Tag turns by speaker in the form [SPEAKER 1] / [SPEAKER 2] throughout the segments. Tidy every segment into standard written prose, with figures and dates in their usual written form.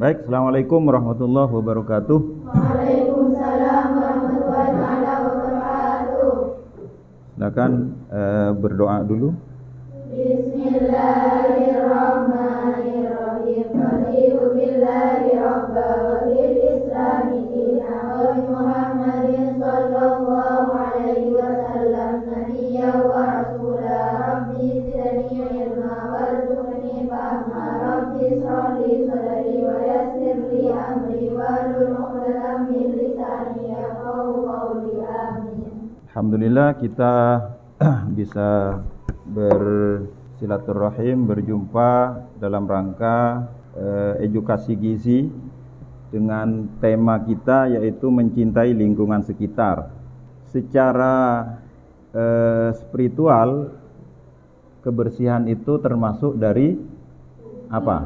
[SPEAKER 1] Baik, Assalamualaikum warahmatullahi wabarakatuh.
[SPEAKER 2] Waalaikumsalam warahmatullahi wabarakatuh.
[SPEAKER 1] Silakan berdoa dulu.
[SPEAKER 2] Bismillahirrahmanirrahim. Raditu billahi rabba wa bil islami dina wa bi Muhammadin sallallahu alaihi wasallam nabiyya wa rasula. Rabbi zidni ilma warzuqni fahma. Rabbi ishrah li sadri wa yassir li amri wahlul 'uqdatam min lisani yafqahu qawli. Amin.
[SPEAKER 1] Alhamdulillah kita bisa bersilaturahim, berjumpa dalam rangka edukasi gizi dengan tema kita yaitu mencintai lingkungan sekitar. Secara spiritual, kebersihan itu termasuk dari apa?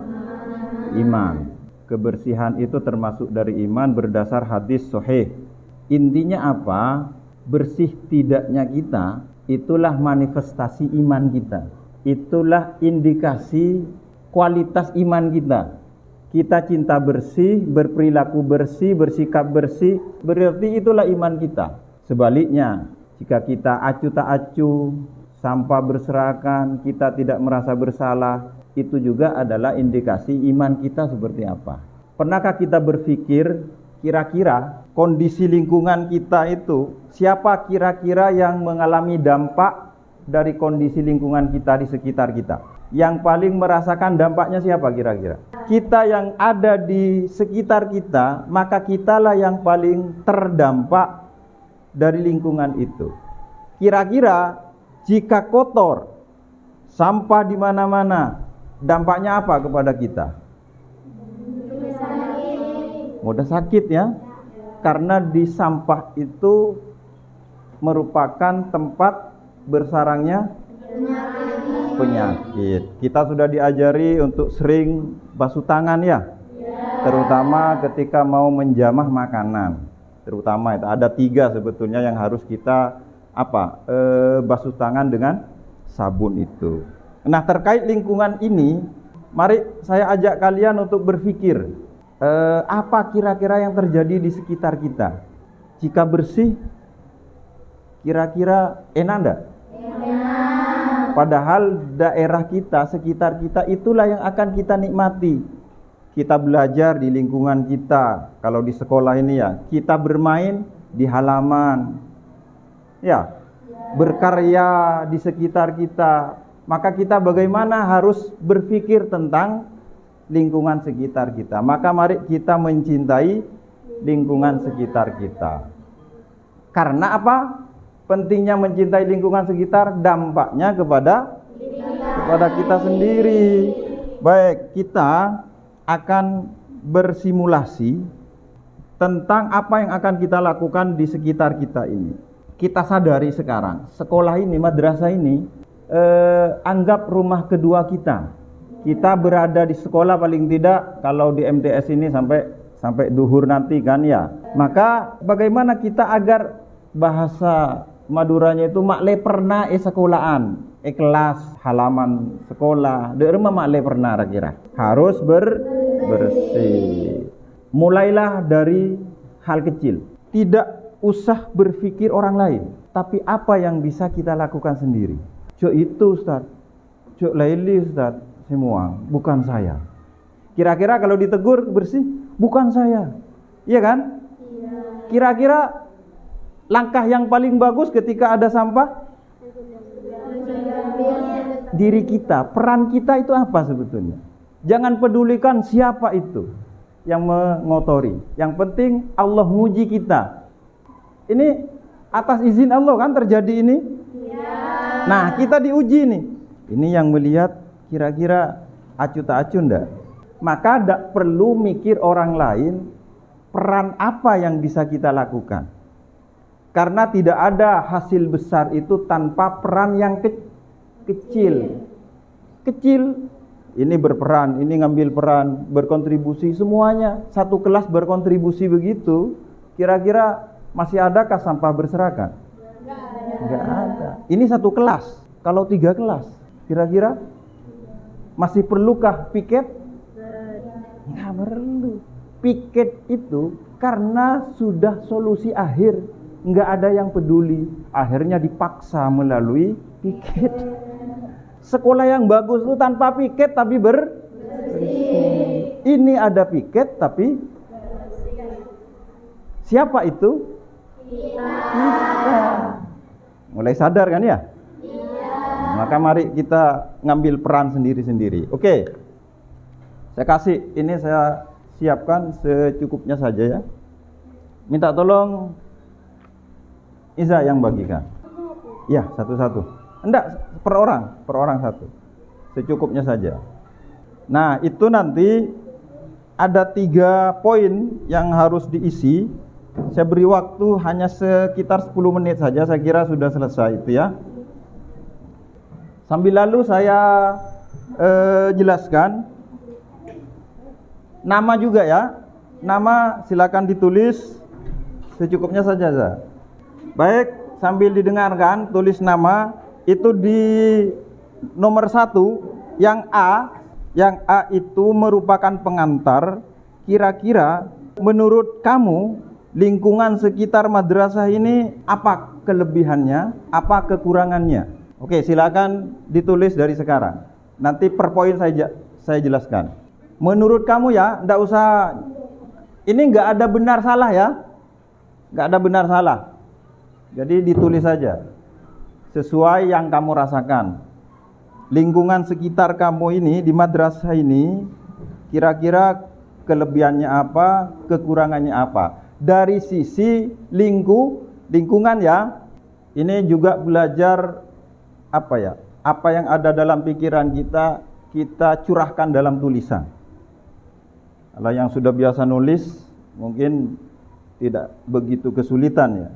[SPEAKER 1] Iman. Kebersihan itu termasuk dari iman berdasar hadis sahih. Intinya apa? Bersih tidaknya kita itulah manifestasi iman kita. Itulah indikasi kualitas iman kita. Kita cinta bersih, berperilaku bersih, bersikap bersih, berarti itulah iman kita. Sebaliknya, jika kita acuh tak acuh, sampah berserakan, kita tidak merasa bersalah, itu juga adalah indikasi iman kita seperti apa. Pernahkah kita berpikir kira-kira kondisi lingkungan kita itu, siapa kira-kira yang mengalami dampak dari kondisi lingkungan kita di sekitar kita? Yang paling merasakan dampaknya siapa kira-kira? Kita yang ada di sekitar kita, maka kitalah yang paling terdampak dari lingkungan itu. Kira-kira jika kotor, sampah di mana-mana, dampaknya apa kepada kita? Mudah sakit ya. Karena di sampah itu merupakan tempat bersarangnya penyakit. Kita sudah diajari untuk sering basuh tangan ya, terutama ketika mau menjamah makanan. Terutama itu ada 3 sebetulnya yang harus kita basuh tangan dengan sabun itu. Nah, terkait lingkungan ini, mari saya ajak kalian untuk berpikir. Apa kira-kira yang terjadi di sekitar kita? Jika bersih, kira-kira enak enggak? Enak. Padahal daerah kita, sekitar kita itulah yang akan kita nikmati. Kita belajar di lingkungan kita. Kalau di sekolah ini ya, kita bermain di halaman. Ya, berkarya di sekitar kita. Maka kita bagaimana harus berpikir tentang lingkungan sekitar kita. Maka mari kita mencintai lingkungan sekitar kita. Karena apa? Pentingnya mencintai lingkungan sekitar, dampaknya kepada kita sendiri. Baik, kita akan bersimulasi tentang apa yang akan kita lakukan di sekitar kita ini. Kita sadari sekarang, sekolah ini, madrasah ini, anggap rumah kedua kita. Kita berada di sekolah paling tidak kalau di MTS ini sampai duhur nanti kan ya. Maka bagaimana kita agar bahasa Maduranya itu makle pernah sekolahan, kelas halaman sekolah. De rumah makle pernah kira. Harus bersih. Mulailah dari hal kecil. Tidak usah berpikir orang lain, tapi apa yang bisa kita lakukan sendiri. Cuk itu Ustaz. Cuk laili Ustaz. Semua, bukan saya. Kira-kira kalau ditegur bersih, bukan saya. Iya kan? Iya. Kira-kira langkah yang paling bagus ketika ada sampah? Diri kita, peran kita itu apa sebetulnya? Jangan pedulikan siapa itu yang mengotori. Yang penting Allah muji kita. Ini atas izin Allah kan terjadi ini? Iya. Nah, kita diuji nih. Ini yang melihat kira-kira acuh tak acuh enggak? Maka tidak perlu mikir orang lain, peran apa yang bisa kita lakukan. Karena tidak ada hasil besar itu tanpa peran yang kecil. Kecil, ini berperan, ini ngambil peran, berkontribusi semuanya. Satu kelas berkontribusi begitu, kira-kira masih adakah sampah berserakan? Enggak ada. Ini satu kelas, kalau 3 kelas, kira-kira masih perlukah piket? Nggak perlu. Piket itu karena sudah solusi akhir, nggak ada yang peduli. Akhirnya dipaksa melalui piket. Sekolah yang bagus itu tanpa piket tapi bersih. Ini ada piket tapi siapa itu? Kita. Mulai sadar kan ya? Maka mari kita ngambil peran sendiri-sendiri. Oke. Saya kasih, ini saya siapkan secukupnya saja ya. Minta tolong Iza yang bagikan. Ya, satu-satu. Enggak, per orang satu. Secukupnya saja. Nah, itu nanti ada 3 poin yang harus diisi. Saya beri waktu hanya sekitar 10 menit saja, saya kira sudah selesai itu ya. Sambil lalu saya jelaskan nama juga ya. Nama silakan ditulis secukupnya saja. Baik, sambil didengarkan tulis nama itu di nomor 1 yang A. Yang A itu merupakan pengantar. Kira-kira menurut kamu lingkungan sekitar madrasah ini apa kelebihannya, apa kekurangannya? Oke, silakan ditulis dari sekarang. Nanti per poin saya jelaskan. Menurut kamu ya, enggak usah. Ini enggak ada benar salah ya. Enggak ada benar salah. Jadi ditulis saja. Sesuai yang kamu rasakan. Lingkungan sekitar kamu ini di madrasah ini kira-kira kelebihannya apa, kekurangannya apa? Dari sisi lingkungan ya. Ini juga belajar apa yang ada dalam pikiran kita curahkan dalam tulisan. Kalau yang sudah biasa nulis mungkin tidak begitu kesulitan ya.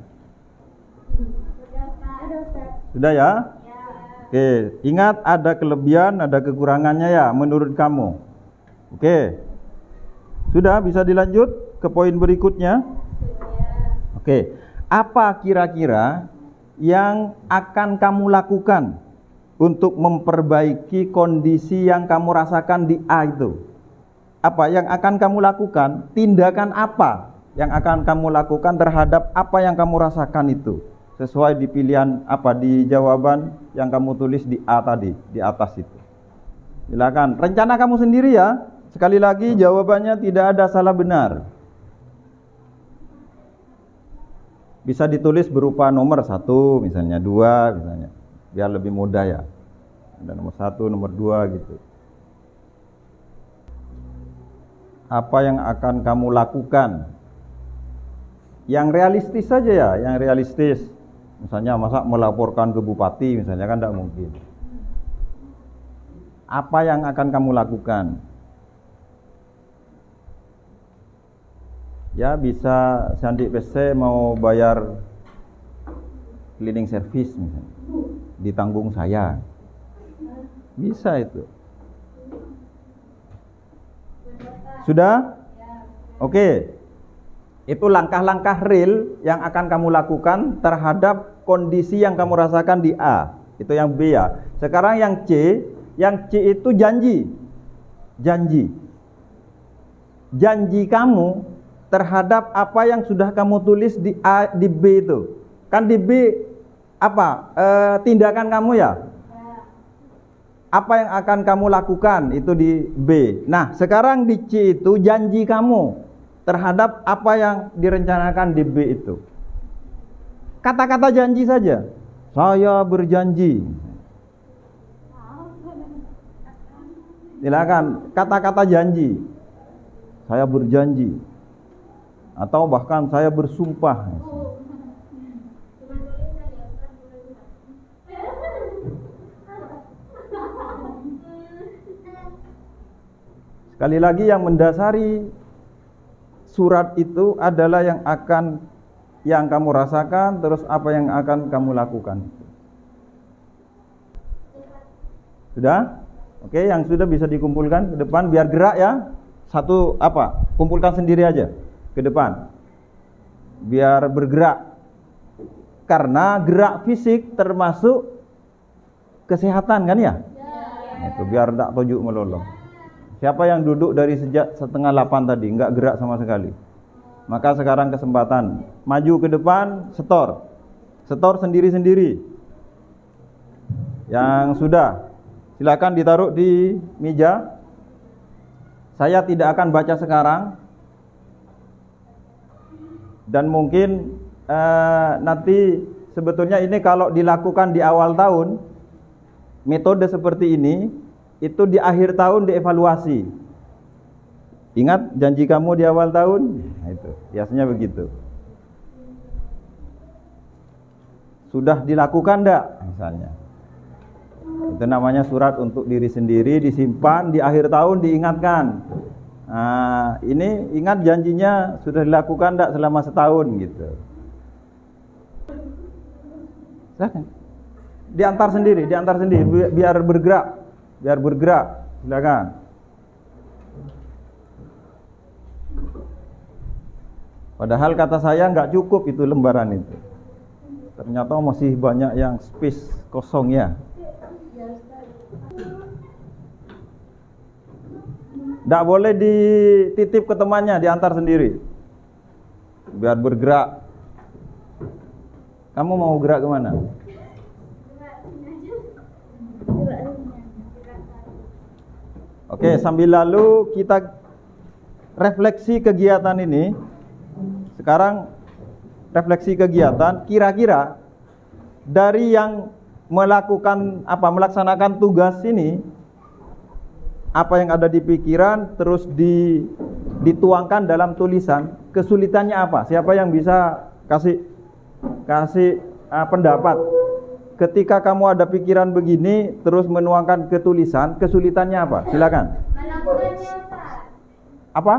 [SPEAKER 1] Sudah ya? Oke, ingat ada kelebihan, ada kekurangannya ya menurut kamu. Oke. Sudah, bisa dilanjut ke poin berikutnya? Oke. Apa kira-kira yang akan kamu lakukan untuk memperbaiki kondisi yang kamu rasakan di A itu? Apa yang akan kamu lakukan? Tindakan apa yang akan kamu lakukan terhadap apa yang kamu rasakan itu? Sesuai di pilihan di jawaban yang kamu tulis di A tadi, di atas itu. Silakan, rencana kamu sendiri ya. Sekali lagi jawabannya tidak ada salah benar. Bisa ditulis berupa nomor 1 misalnya, 2 misalnya, biar lebih mudah ya. Ada nomor 1, nomor 2 gitu. Apa yang akan kamu lakukan? Yang realistis saja ya, yang realistis. Misalnya masa melaporkan ke bupati misalnya kan tidak mungkin. Apa yang akan kamu lakukan? Ya bisa Sandik PC mau bayar cleaning service misalnya, ditanggung saya. Bisa itu. Sudah? Oke. Itu langkah-langkah real yang akan kamu lakukan terhadap kondisi yang kamu rasakan di A. Itu yang B ya. Sekarang yang C. Yang C itu janji. Janji kamu terhadap apa yang sudah kamu tulis di A, di B itu. Kan di B tindakan kamu ya? Apa yang akan kamu lakukan itu di B. Nah, sekarang di C itu janji kamu terhadap apa yang direncanakan di B itu. Kata-kata janji saja. Saya berjanji. Silakan, kata-kata janji. Saya berjanji. Atau bahkan saya bersumpah. Sekali lagi yang mendasari surat itu adalah yang kamu rasakan, terus apa yang akan kamu lakukan. Sudah? Oke, yang sudah bisa dikumpulkan ke depan biar gerak ya. Kumpulkan sendiri aja ke depan. Biar bergerak. Karena gerak fisik termasuk kesehatan kan ya? Itu biar tak tojuk melolong. Siapa yang duduk dari sejak 7:30 tadi, enggak gerak sama sekali? Maka sekarang kesempatan, maju ke depan, setor. Setor sendiri-sendiri. Yang sudah, silakan ditaruh di meja. Saya tidak akan baca sekarang. Dan mungkin nanti sebetulnya ini kalau dilakukan di awal tahun, metode seperti ini, itu di akhir tahun dievaluasi. Ingat janji kamu di awal tahun? Nah, itu biasanya begitu. Sudah dilakukan enggak misalnya? Itu namanya surat untuk diri sendiri, disimpan di akhir tahun, diingatkan. Nah, ini ingat janjinya sudah dilakukan enggak selama setahun gitu. Silakan. Diantar sendiri biar bergerak. Silakan. Padahal kata saya enggak cukup itu lembaran itu. Ternyata masih banyak yang space kosong ya. Enggak boleh dititip ke temannya, diantar sendiri. Biar bergerak. Kamu mau gerak kemana? Oke, sambil lalu kita refleksi kegiatan ini. Sekarang refleksi kegiatan, kira-kira dari yang melaksanakan tugas ini, apa yang ada di pikiran terus dituangkan dalam tulisan, kesulitannya apa? Siapa yang bisa kasih pendapat? Ketika kamu ada pikiran begini terus menuangkan ke tulisan, kesulitannya apa? Silakan. Apa?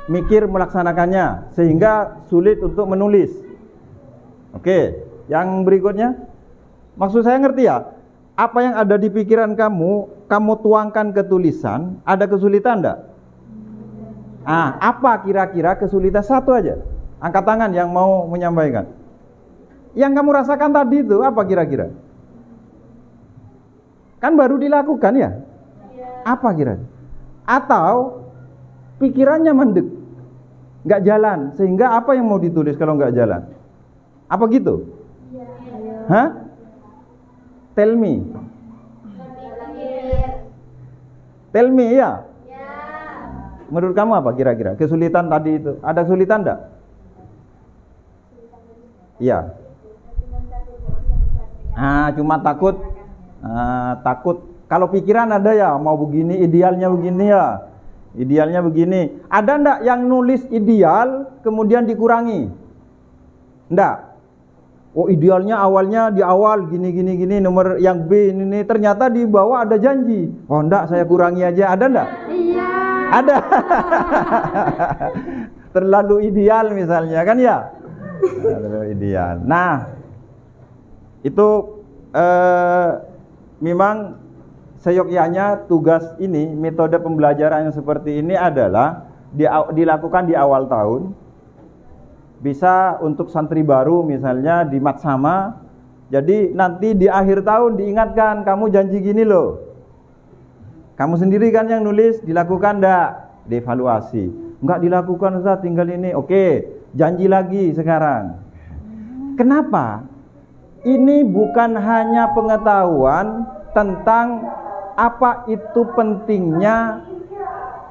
[SPEAKER 1] Mikir melaksanakannya sehingga sulit untuk menulis. Oke, yang berikutnya, maksud saya ngerti ya? Apa yang ada di pikiran kamu tuangkan ke tulisan, ada kesulitan enggak? Apa kira-kira kesulitan? Satu aja, angkat tangan yang mau menyampaikan. Yang kamu rasakan tadi itu apa kira-kira? Kan baru dilakukan ya? Apa kira-kira? Atau pikirannya mendek, nggak jalan, sehingga apa yang mau ditulis kalau nggak jalan? Apa gitu? Hah? Tell me ya. Menurut kamu apa kira-kira? Kesulitan tadi itu, ada kesulitan enggak? Iya. Cuma takut. Kalau pikiran ada ya, mau begini, idealnya begini ya. Idealnya begini. Ada enggak yang nulis ideal kemudian dikurangi? Enggak. Oh, idealnya awalnya di awal gini, nomor yang B ini ternyata di bawah ada janji. Oh, enggak, saya kurangi aja. Ada enggak?
[SPEAKER 2] Iya.
[SPEAKER 1] Ada. Terlalu ideal misalnya kan ya? Terlalu ideal. Nah, itu memang seyogyanya tugas ini, metode pembelajaran yang seperti ini adalah dilakukan di awal tahun. Bisa untuk santri baru misalnya di Matsama. Jadi nanti di akhir tahun diingatkan, kamu janji gini loh. Kamu sendiri kan yang nulis, dilakukan enggak? Dievaluasi. Enggak dilakukan Ustaz, tinggal ini. Oke, janji lagi sekarang. Kenapa? Ini bukan hanya pengetahuan tentang apa itu pentingnya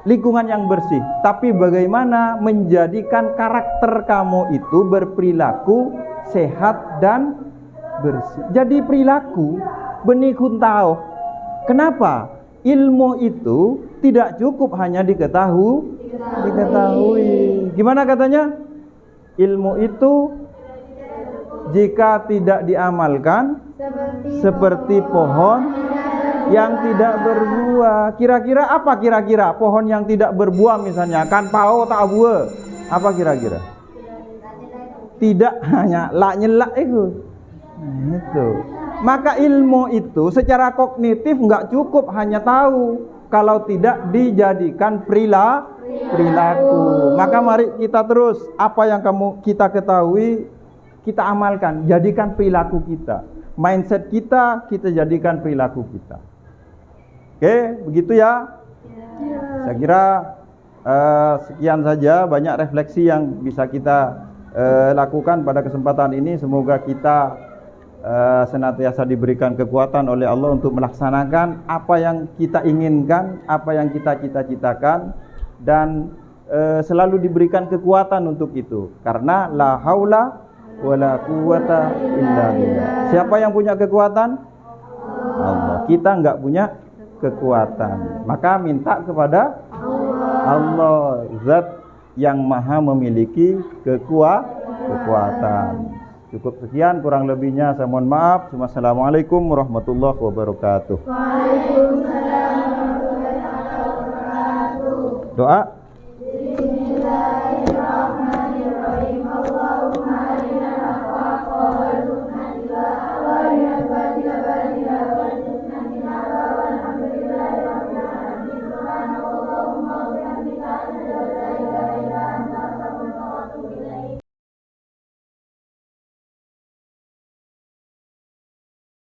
[SPEAKER 1] lingkungan yang bersih, tapi bagaimana menjadikan karakter kamu itu berperilaku sehat dan bersih. Jadi perilaku benih tahu. Kenapa? Ilmu itu tidak cukup hanya diketahui. Gimana katanya? Ilmu itu jika tidak diamalkan seperti pohon yang tidak berbuah. Kira-kira apa kira-kira pohon yang tidak berbuah misalnya? Kan pao tak buah. Apa kira-kira? Tidak hanya nyelak itu. Nah, itu. Maka ilmu itu secara kognitif enggak cukup hanya tahu kalau tidak dijadikan perilaku. Maka mari kita terus apa yang kita ketahui kita amalkan, jadikan perilaku kita. Mindset kita jadikan perilaku kita. Oke, begitu ya. Saya kira sekian saja, banyak refleksi yang bisa kita lakukan pada kesempatan ini. Semoga kita senantiasa diberikan kekuatan oleh Allah untuk melaksanakan apa yang kita inginkan, apa yang kita cita-citakan, dan selalu diberikan kekuatan untuk itu. Karena la haula wala quwata illa billah. Siapa yang punya kekuatan? Allah. Kita enggak punya kekuatan. Maka minta kepada Allah, zat yang maha memiliki kekuatan. Cukup sekian, kurang lebihnya saya mohon maaf. Wassalamualaikum warahmatullahi wabarakatuh.
[SPEAKER 2] Waalaikumsalam warahmatullahi wabarakatuh.
[SPEAKER 1] Doa.